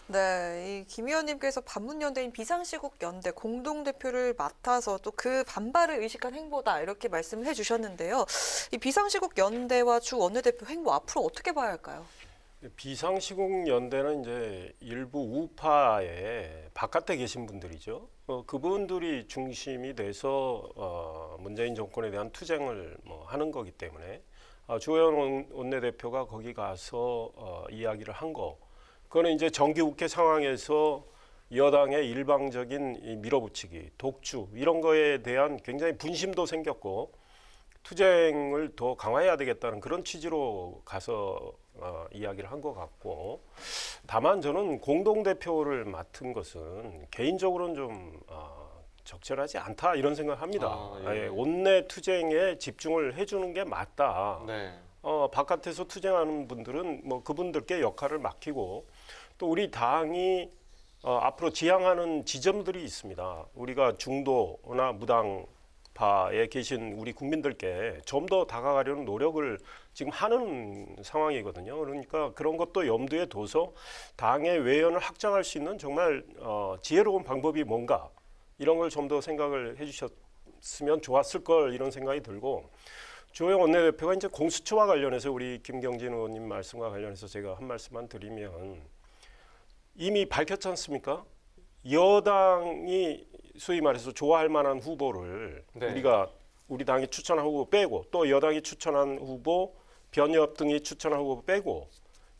네, 김 의원님께서 반문연대인 비상시국연대 공동대표를 맡아서 또 그 반발을 의식한 행보다 이렇게 말씀을 해주셨는데요. 이 비상시국연대와 주 원내대표 행보 앞으로 어떻게 봐야 할까요? 비상시국연대는 이제 일부 우파의 바깥에 계신 분들이죠. 그분들이 중심이 돼서 문재인 정권에 대한 투쟁을 하는 거기 때문에 주호영 원내대표가 거기 가서 이야기를 한 거, 그거는 이제 정기국회 상황에서 여당의 일방적인 이 밀어붙이기, 독주 이런 거에 대한 굉장히 분심도 생겼고 투쟁을 더 강화해야 되겠다는 그런 취지로 가서 이야기를 한 것 같고, 다만 저는 공동대표를 맡은 것은 개인적으로는 좀 적절하지 않다 이런 생각을 합니다. 예. 원내 투쟁에 집중을 해주는 게 맞다. 네. 바깥에서 투쟁하는 분들은 뭐 그분들께 역할을 맡기고, 또 우리 당이 앞으로 지향하는 지점들이 있습니다. 우리가 중도나 무당파에 계신 우리 국민들께 좀 더 다가가려는 노력을 지금 하는 상황이거든요. 그러니까 그런 것도 염두에 둬서 당의 외연을 확장할 수 있는 정말 지혜로운 방법이 뭔가, 이런 걸 좀 더 생각을 해주셨으면 좋았을 걸, 이런 생각이 들고, 주호영 원내대표가 이제 공수처와 관련해서 우리 김경진 의원님 말씀과 관련해서 제가 한 말씀만 드리면, 이미 밝혔지 않습니까? 여당이 소위 말해서 좋아할 만한 후보를 우리 당이 추천한 후보 빼고, 또 여당이 추천한 후보, 변협 등이 추천한 후보 빼고,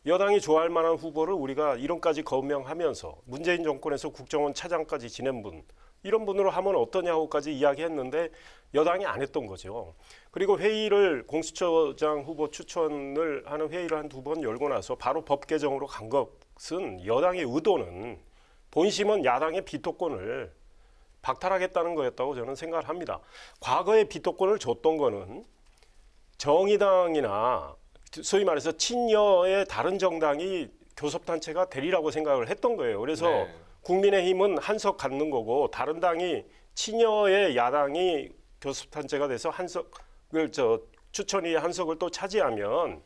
여당이 좋아할 만한 후보를 우리가 이름까지 거명하면서 문재인 정권에서 국정원 차장까지 지낸 분, 이런 분으로 하면 어떠냐고까지 이야기했는데 여당이 안 했던 거죠. 그리고 회의를, 공수처장 후보 추천을 하는 회의를 한 2번 열고 나서 바로 법 개정으로 간 것은, 여당의 의도는 본심은 야당의 비토권을 박탈하겠다는 거였다고 저는 생각을 합니다. 과거에 비토권을 줬던 거는 정의당이나 소위 말해서 친여의 다른 정당이 교섭단체가 되리라고 생각을 했던 거예요. 그래서 국민의힘은 한석 갖는 거고, 다른 당이 친여의 야당이 교섭단체가 돼서 한석을 추천위 한석을 또 차지하면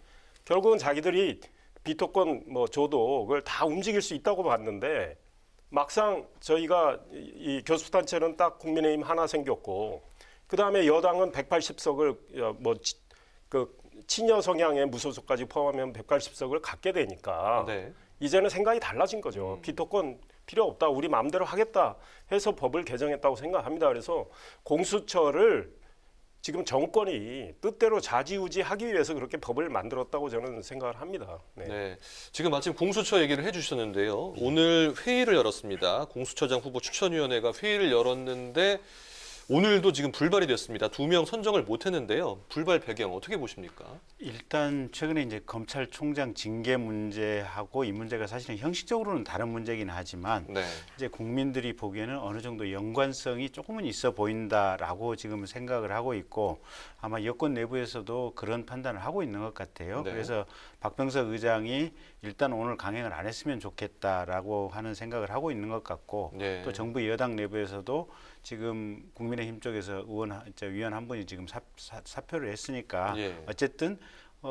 결국은 자기들이 비토권 줘도 그걸 다 움직일 수 있다고 봤는데, 막상 저희가 이 교섭단체는 딱 국민의힘 하나 생겼고, 그 다음에 여당은 180석을 친여 성향의 무소속까지 포함하면 180석을 갖게 되니까 이제는 생각이 달라진 거죠. 비토권 필요 없다, 우리 마음대로 하겠다 해서 법을 개정했다고 생각합니다. 그래서 공수처를 지금 정권이 뜻대로 좌지우지하기 위해서 그렇게 법을 만들었다고 저는 생각을 합니다. 네. 지금 마침 공수처 얘기를 해주셨는데요. 오늘 회의를 열었습니다. 공수처장 후보 추천위원회가 회의를 열었는데 오늘도 지금 불발이 됐습니다. 2명 선정을 못했는데요. 불발 배경 어떻게 보십니까? 일단 최근에 이제 검찰총장 징계 문제하고 이 문제가 사실은 형식적으로는 다른 문제긴 하지만 이제 국민들이 보기에는 어느 정도 연관성이 조금은 있어 보인다라고 지금 생각을 하고 있고, 아마 여권 내부에서도 그런 판단을 하고 있는 것 같아요. 그래서 박병석 의장이 일단 오늘 강행을 안 했으면 좋겠다라고 하는 생각을 하고 있는 것 같고, 또 정부 여당 내부에서도 지금 국민의힘 쪽에서 위원 한 분이 지금 사표를 했으니까 어쨌든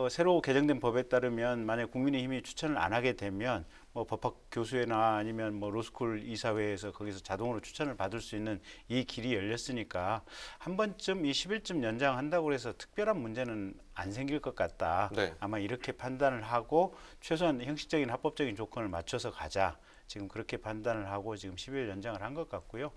새로 개정된 법에 따르면 만약 국민의힘이 추천을 안 하게 되면 법학교수회나 아니면 로스쿨 이사회에서 거기서 자동으로 추천을 받을 수 있는 이 길이 열렸으니까 한 번쯤 이 10일쯤 연장한다고 해서 특별한 문제는 안 생길 것 같다. 아마 이렇게 판단을 하고 최소한 형식적인 합법적인 조건을 맞춰서 가자. 지금 그렇게 판단을 하고 지금 10일 연장을 한 것 같고요.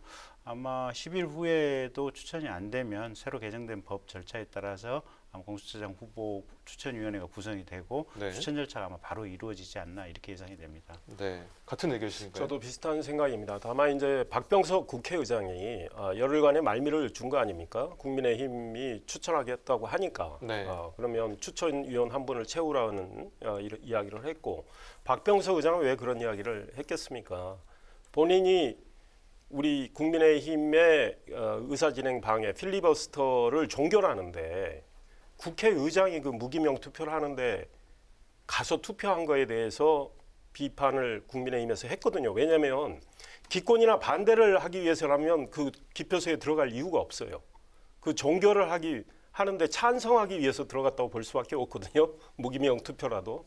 아마 10일 후에도 추천이 안 되면 새로 개정된 법 절차에 따라서 아마 공수처장 후보 추천위원회가 구성이 되고 추천 절차가 아마 바로 이루어지지 않나 이렇게 예상이 됩니다. 네, 같은 의견이신가요? 저도 비슷한 생각입니다. 다만 이제 박병석 국회의장이 열흘간의 말미를 준 거 아닙니까? 국민의힘이 추천하겠다고 하니까 그러면 추천위원 한 분을 채우라는 이야기를 했고, 박병석 의장은 왜 그런 이야기를 했겠습니까? 본인이 우리 국민의힘의 의사진행 방해, 필리버스터를 종결하는데 국회의장이 그 무기명 투표를 하는데 가서 투표한 거에 대해서 비판을 국민의힘에서 했거든요. 왜냐하면 기권이나 반대를 하기 위해서라면 그 기표소에 들어갈 이유가 없어요. 그 종결을 하는데 찬성하기 위해서 들어갔다고 볼 수밖에 없거든요. 무기명 투표라도.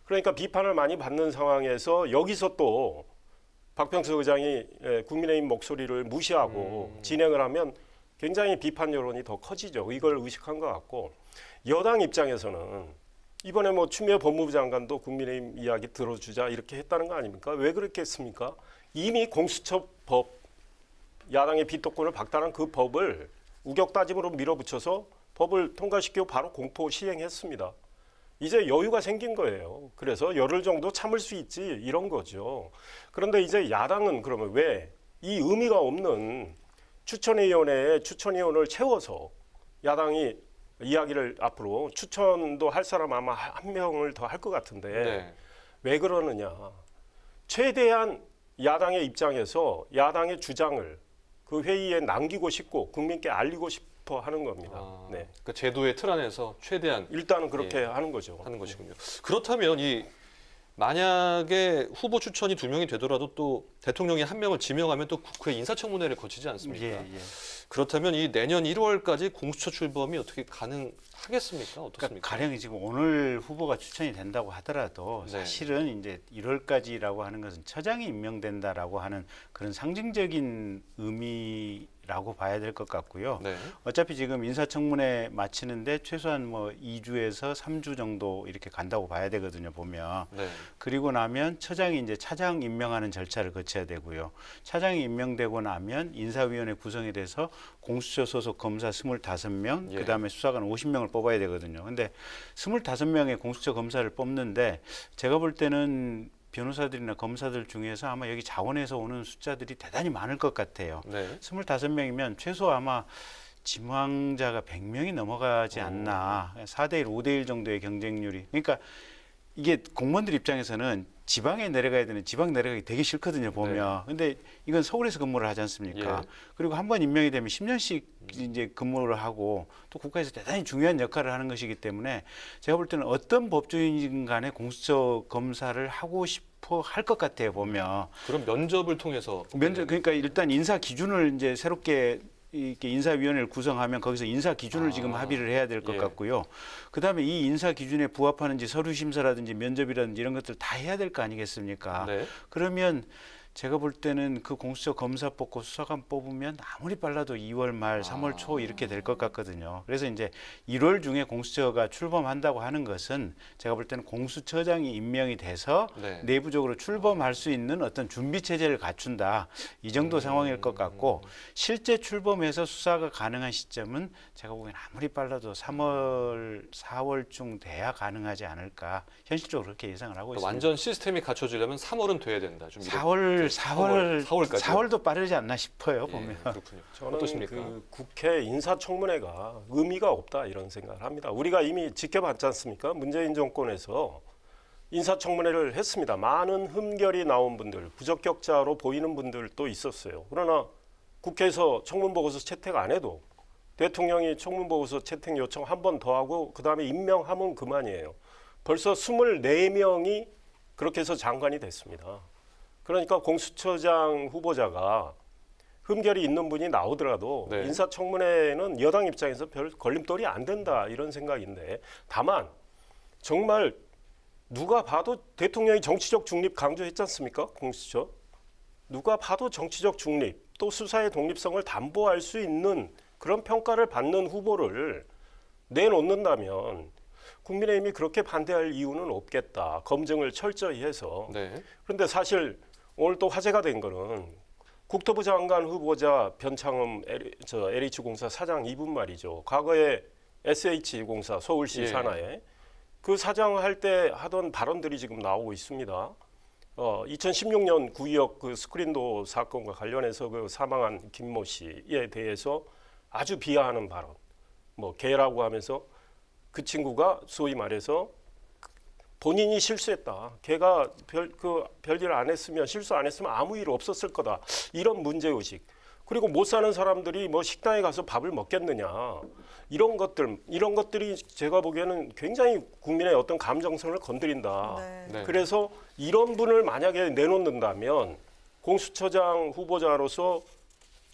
그러니까 비판을 많이 받는 상황에서 여기서 또 박병석 의장이 국민의힘 목소리를 무시하고 진행을 하면 굉장히 비판 여론이 더 커지죠. 이걸 의식한 것 같고, 여당 입장에서는 이번에 뭐 추미애 법무부 장관도 국민의힘 이야기 들어주자 이렇게 했다는 거 아닙니까? 왜 그렇게 했습니까? 이미 공수처법, 야당의 비토권을 박탈한 그 법을 우격다짐으로 밀어붙여서 법을 통과시키고 바로 공포 시행했습니다. 이제 여유가 생긴 거예요. 그래서 열흘 정도 참을 수 있지 이런 거죠. 그런데 이제 야당은 그러면 왜 이 의미가 없는 추천위원회에 추천위원을 채워서 야당이 이야기를 앞으로 추천도 할 사람 아마 한 명을 더 할 것 같은데 네. 왜 그러느냐. 최대한 야당의 입장에서 야당의 주장을 그 회의에 남기고 싶고 국민께 알리고 싶어 하는 겁니다. 네. 그 제도의 틀 안에서 최대한 일단은 그렇게 하는 거죠. 하는 것이군요. 그렇다면 만약에 후보 추천이 2명이 되더라도 또 대통령이 1명을 지명하면 또 국회 인사청문회를 거치지 않습니까? 예, 예. 그렇다면 이 내년 1월까지 공수처 출범이 어떻게 가능하겠습니까? 어떻습니까? 그러니까 가령 지금 오늘 후보가 추천이 된다고 하더라도 네. 사실은 이제 1월까지라고 하는 것은 처장이 임명된다라고 하는 그런 상징적인 의미라고 봐야 될 것 같고요. 네. 어차피 지금 인사청문회 마치는데 최소한 뭐 2주에서 3주 정도 이렇게 간다고 봐야 되거든요, 보면. 네. 그리고 나면 처장이 이제 차장 임명하는 절차를 거쳐야 되고요. 차장이 임명되고 나면 인사위원회 구성에 대해서 공수처 소속 검사 25명, 예. 그다음에 수사관 50명을 뽑아야 되거든요. 근데 25명의 공수처 검사를 뽑는데 제가 볼 때는 변호사들이나 검사들 중에서 아마 여기 자원에서 오는 숫자들이 대단히 많을 것 같아요. 네. 25명이면 최소 아마 지망자가 100명이 넘어가지 않나. 4대1, 5대1 정도의 경쟁률이. 그러니까 이게 공무원들 입장에서는 지방에 내려가야 되는 지방 내려가기 되게 싫거든요, 보면. 근데 이건 서울에서 근무를 하지 않습니까? 예. 그리고 한 번 임명이 되면 10년씩 이제 근무를 하고 또 국가에서 대단히 중요한 역할을 하는 것이기 때문에 제가 볼 때는 어떤 법조인이든 간에 공수처 검사를 하고 싶어 할 것 같아요, 보면. 그럼 면접을 통해서 그러니까 일단 인사 기준을 이제 새롭게 이렇게 인사위원회를 구성하면 거기서 인사 기준을 지금 합의를 해야 될 것 예. 같고요. 그다음에 이 인사 기준에 부합하는지 서류 심사라든지 면접이라든지 이런 것들 다 해야 될 거 아니겠습니까? 네. 그러면 제가 볼 때는 그 공수처 검사 뽑고 수사관 뽑으면 아무리 빨라도 2월 말, 3월 초 이렇게 될 것 같거든요. 그래서 이제 1월 중에 공수처가 출범한다고 하는 것은 제가 볼 때는 공수처장이 임명이 돼서 네. 내부적으로 출범할 수 있는 어떤 준비 체제를 갖춘다. 이 정도 상황일 것 같고 실제 출범해서 수사가 가능한 시점은 제가 보기엔 아무리 빨라도 3월, 4월쯤 돼야 가능하지 않을까. 현실적으로 그렇게 예상을 하고 있습니다. 완전 시스템이 갖춰지려면 3월은 돼야 된다. 좀 4월까지. 4월까지. 4월도 빠르지 않나 싶어요, 보면. 그렇군요. 저는 어떻습니까? 그 국회 인사청문회가 의미가 없다 이런 생각을 합니다. 우리가 이미 지켜봤지 않습니까? 문재인 정권에서 인사청문회를 했습니다. 많은 흠결이 나온 분들, 부적격자로 보이는 분들도 있었어요. 그러나 국회에서 청문보고서 채택 안 해도 대통령이 청문보고서 채택 요청 한 번 더 하고 그다음에 임명하면 그만이에요. 벌써 24명이 그렇게 해서 장관이 됐습니다. 그러니까 공수처장 후보자가 흠결이 있는 분이 나오더라도 네. 인사청문회는 여당 입장에서 별 걸림돌이 안 된다 이런 생각인데, 다만 정말 누가 봐도 대통령이 정치적 중립 강조했지 않습니까? 공수처. 누가 봐도 정치적 중립 또 수사의 독립성을 담보할 수 있는 그런 평가를 받는 후보를 내놓는다면 국민의힘이 그렇게 반대할 이유는 없겠다. 검증을 철저히 해서. 네. 그런데 사실 오늘 또 화제가 된 거는 국토부 장관 후보자 변창흠 LH공사 사장 이분 말이죠. 과거에 SH공사 서울시 예. 산하에 그 사장할 때 하던 발언들이 지금 나오고 있습니다. 2016년 구의역 그 스크린도 사건과 관련해서 그 사망한 김모 씨에 대해서 아주 비하하는 발언, 뭐 개라고 하면서 그 친구가 소위 말해서 본인이 실수했다. 걔가 별일 안 했으면 실수 안 했으면 아무 일 없었을 거다. 이런 문제의식. 그리고 못 사는 사람들이 뭐 식당에 가서 밥을 먹겠느냐. 이런 것들이 제가 보기에는 굉장히 국민의 어떤 감정선을 건드린다. 네. 그래서 이런 분을 만약에 내놓는다면 공수처장 후보자로서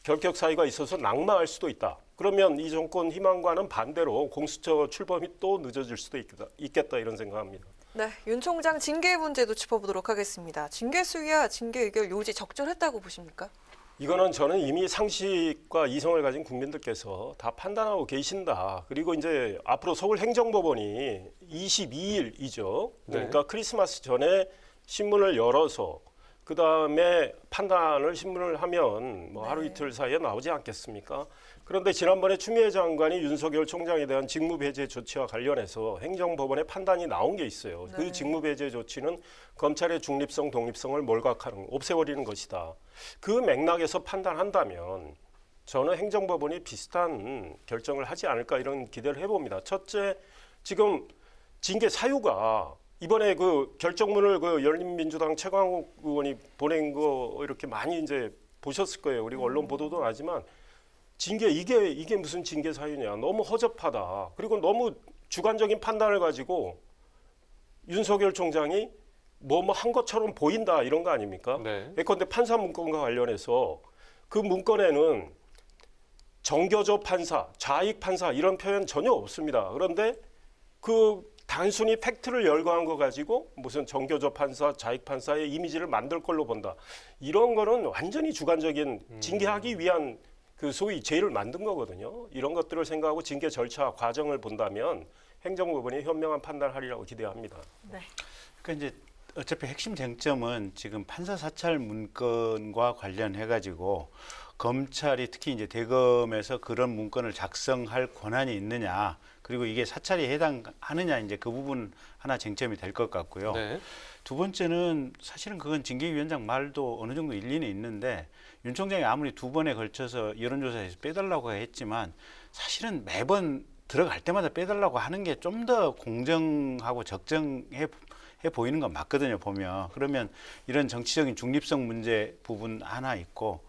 결격 사유가 있어서 낙마할 수도 있다. 그러면 이 정권 희망과는 반대로 공수처 출범이 또 늦어질 수도 있겠다 이런 생각합니다. 네, 윤 총장 징계 문제도 짚어보도록 하겠습니다. 징계 수위와 징계 의결 요지 적절했다고 보십니까? 이거는 저는 이미 상식과 이성을 가진 국민들께서 다 판단하고 계신다. 그리고 이제 앞으로 서울행정법원이 22일이죠. 그러니까 크리스마스 전에 신문을 열어서 그 다음에 판단을 신문을 하면 뭐 하루 이틀 사이에 나오지 않겠습니까? 그런데 지난번에 추미애 장관이 윤석열 총장에 대한 직무배제 조치와 관련해서 행정법원의 판단이 나온 게 있어요. 그 직무배제 조치는 검찰의 중립성, 독립성을 몰각하는, 없애버리는 것이다. 그 맥락에서 판단한다면 저는 행정법원이 비슷한 결정을 하지 않을까 이런 기대를 해봅니다. 첫째, 지금 징계 사유가 이번에 그 결정문을 그 열린민주당 최광욱 의원이 보낸 거 이렇게 많이 이제 보셨을 거예요. 그리고 언론 보도도 나지만 징계 이게 무슨 징계 사유냐. 너무 허접하다. 그리고 너무 주관적인 판단을 가지고 윤석열 총장이 뭐 한 것처럼 보인다 이런 거 아닙니까? 예컨대 판사 문건과 관련해서 그 문건에는 정교조 판사, 좌익 판사 이런 표현 전혀 없습니다. 그런데 그 단순히 팩트를 열거한 거 가지고 무슨 정교조 판사, 좌익 판사의 이미지를 만들 걸로 본다. 이런 거는 완전히 주관적인 징계하기 위한 그 소위 죄를 만든 거거든요. 이런 것들을 생각하고 징계 절차 과정을 본다면 행정법원이 현명한 판단을 하리라고 기대합니다. 네. 그러니까 이제 어차피 핵심 쟁점은 지금 판사 사찰 문건과 관련해 가지고 검찰이 특히 이제 대검에서 그런 문건을 작성할 권한이 있느냐, 그리고 이게 사찰이 해당하느냐, 이제 그 부분 하나 쟁점이 될 것 같고요. 두 번째는 사실은 그건 징계위원장 말도 어느 정도 일리는 있는데 윤 총장이 아무리 두 번에 걸쳐서 여론조사에서 빼달라고 했지만 사실은 매번 들어갈 때마다 빼달라고 하는 게 좀 더 공정하고 적정해 보이는 건 맞거든요, 보면. 그러면 이런 정치적인 중립성 문제 부분 하나 있고,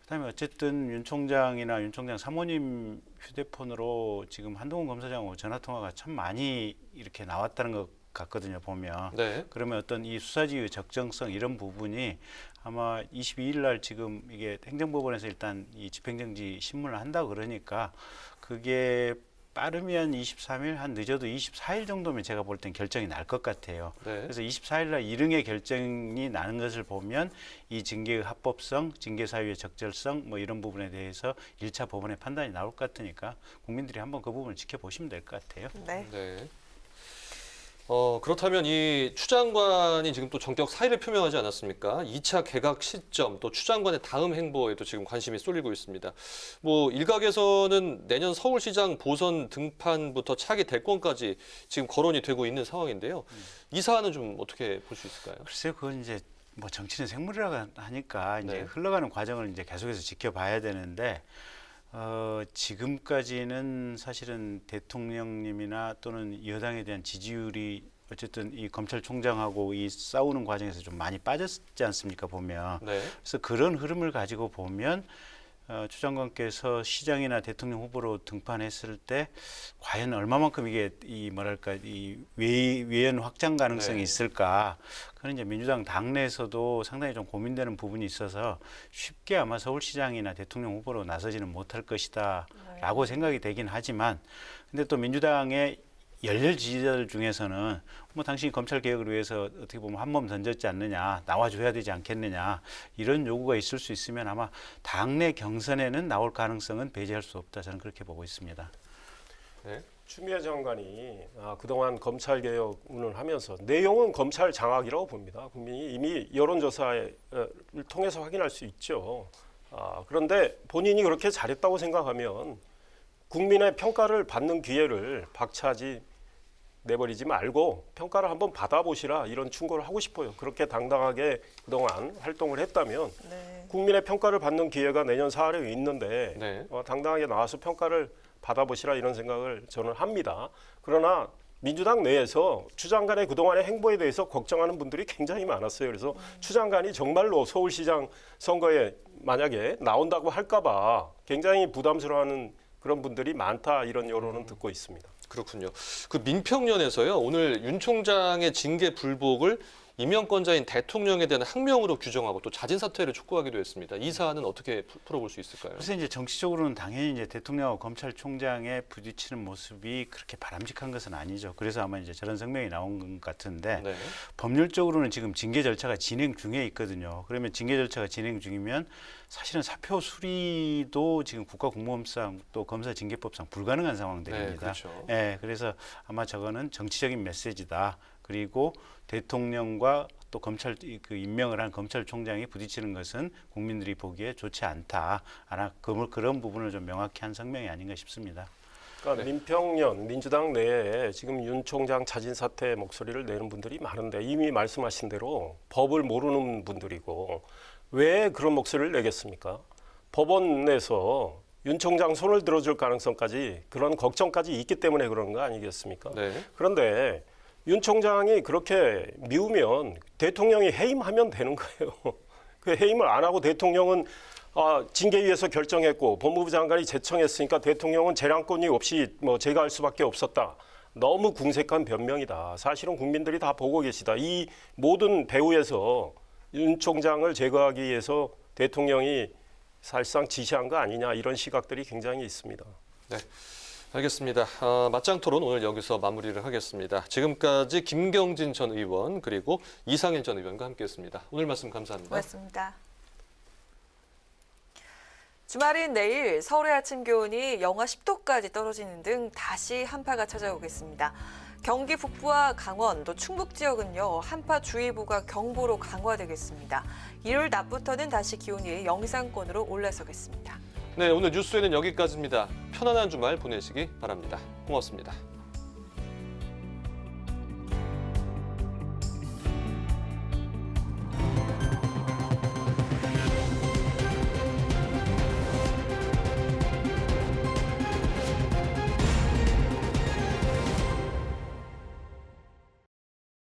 그다음에 어쨌든 윤 총장이나 윤 총장 사모님 휴대폰으로 지금 한동훈 검사장하고 전화 통화가 참 많이 이렇게 나왔다는 것 같거든요, 보면. 그러면 어떤 이 수사지휘의 적정성 이런 부분이 아마 22일 날 지금 이게 행정법원에서 일단 이 집행정지 신문을 한다고 그러니까 그게 빠르면 23일, 한 늦어도 24일 정도면 제가 볼 땐 결정이 날 것 같아요. 그래서 24일 날 이릉의 결정이 나는 것을 보면 이 징계의 합법성, 징계 사유의 적절성 뭐 이런 부분에 대해서 1차 법원의 판단이 나올 것 같으니까 국민들이 한번 그 부분을 지켜보시면 될 것 같아요. 네. 그렇다면 이 추 장관이 지금 또 전격 사의를 표명하지 않았습니까? 2차 개각 시점, 또 추 장관의 다음 행보에도 지금 관심이 쏠리고 있습니다. 뭐 일각에서는 내년 서울시장 보선 등판부터 차기 대권까지 지금 거론이 되고 있는 상황인데요. 이 사안은 좀 어떻게 볼 수 있을까요? 글쎄요, 그건 이제 뭐 정치는 생물이라고 하니까 이제 흘러가는 과정을 이제 계속해서 지켜봐야 되는데. 지금까지는 사실은 대통령님이나 또는 여당에 대한 지지율이 어쨌든 이 검찰총장하고 이 싸우는 과정에서 좀 많이 빠졌지 않습니까, 보면. 그래서 그런 흐름을 가지고 보면 추 장관께서 시장이나 대통령 후보로 등판했을 때 과연 얼마만큼 이게 이 뭐랄까 이 외연 확장 가능성이 있을까? 그건 이제 민주당 당내에서도 상당히 좀 고민되는 부분이 있어서 쉽게 아마 서울시장이나 대통령 후보로 나서지는 못할 것이다라고 생각이 되긴 하지만, 근데 또 민주당의 열렬 지지자들 중에서는 뭐 당신이 검찰 개혁을 위해서 어떻게 보면 한 몸 던졌지 않느냐, 나와줘야 되지 않겠느냐, 이런 요구가 있을 수 있으면 아마 당내 경선에는 나올 가능성은 배제할 수 없다, 저는 그렇게 보고 있습니다. 추미애 장관이 그동안 검찰 개혁을 하면서 내용은 검찰 장악이라고 봅니다. 국민이 이미 여론조사를 통해서 확인할 수 있죠. 그런데 본인이 그렇게 잘했다고 생각하면 국민의 평가를 받는 기회를 박차지 내버리지 말고 평가를 한번 받아보시라, 이런 충고를 하고 싶어요. 그렇게 당당하게 그동안 활동을 했다면 국민의 평가를 받는 기회가 내년 4월에 있는데 당당하게 나와서 평가를 받아보시라, 이런 생각을 저는 합니다. 그러나 민주당 내에서 추 장관의 그동안의 행보에 대해서 걱정하는 분들이 굉장히 많았어요. 그래서 추 장관이 정말로 서울시장 선거에 만약에 나온다고 할까 봐 굉장히 부담스러워하는 그런 분들이 많다, 이런 여론은 듣고 있습니다. 그렇군요. 그 민평련에서요, 오늘 윤 총장의 징계 불복을 임명권자인 대통령에 대한 항명으로 규정하고 또 자진 사퇴를 촉구하기도 했습니다. 이 사안은 어떻게 풀어볼 수 있을까요? 그래서 이제 정치적으로는 당연히 이제 대통령하고 검찰총장의 부딪히는 모습이 그렇게 바람직한 것은 아니죠. 그래서 아마 이제 저런 성명이 나온 것 같은데 네. 법률적으로는 지금 징계 절차가 진행 중에 있거든요. 그러면 징계 절차가 진행 중이면 사실은 사표 수리도 지금 국가공무원법 또 검사징계법상 불가능한 상황들입니다. 네, 그렇죠. 예, 그래서 아마 저거는 정치적인 메시지다. 그리고 대통령과 또 검찰 그 임명을 한 검찰총장이 부딪히는 것은 국민들이 보기에 좋지 않다. 그런 부분을 좀 명확히 한 성명이 아닌가 싶습니다. 그러니까 민평련 민주당 내에 지금 윤 총장 자진 사퇴 목소리를 내는 분들이 많은데 이미 말씀하신 대로 법을 모르는 분들이고 왜 그런 목소리를 내겠습니까? 법원에서 윤 총장 손을 들어줄 가능성까지 그런 걱정까지 있기 때문에 그런 거 아니겠습니까? 네. 그런데 윤 총장이 그렇게 미우면 대통령이 해임하면 되는 거예요. 그 해임을 안 하고 대통령은 징계위에서 결정했고 법무부 장관이 제청했으니까 대통령은 재량권이 없이 제거할 수밖에 없었다. 너무 궁색한 변명이다. 사실은 국민들이 다 보고 계시다. 이 모든 배후에서 윤 총장을 제거하기 위해서 대통령이 사실상 지시한 거 아니냐 이런 시각들이 굉장히 있습니다. 네. 알겠습니다. 맞짱 토론 오늘 여기서 마무리를 하겠습니다. 지금까지 김경진 전 의원 그리고 이상일 전 의원과 함께했습니다. 오늘 말씀 감사합니다. 고맙습니다. 주말인 내일 서울의 아침 기온이 영하 10도까지 떨어지는 등 다시 한파가 찾아오겠습니다. 경기 북부와 강원, 또 충북 지역은요, 한파주의보가 경보로 강화되겠습니다. 일요일 낮부터는 다시 기온이 영상권으로 올라서겠습니다. 네, 오늘 뉴스에는 여기까지입니다. 편안한 주말 보내시기 바랍니다. 고맙습니다.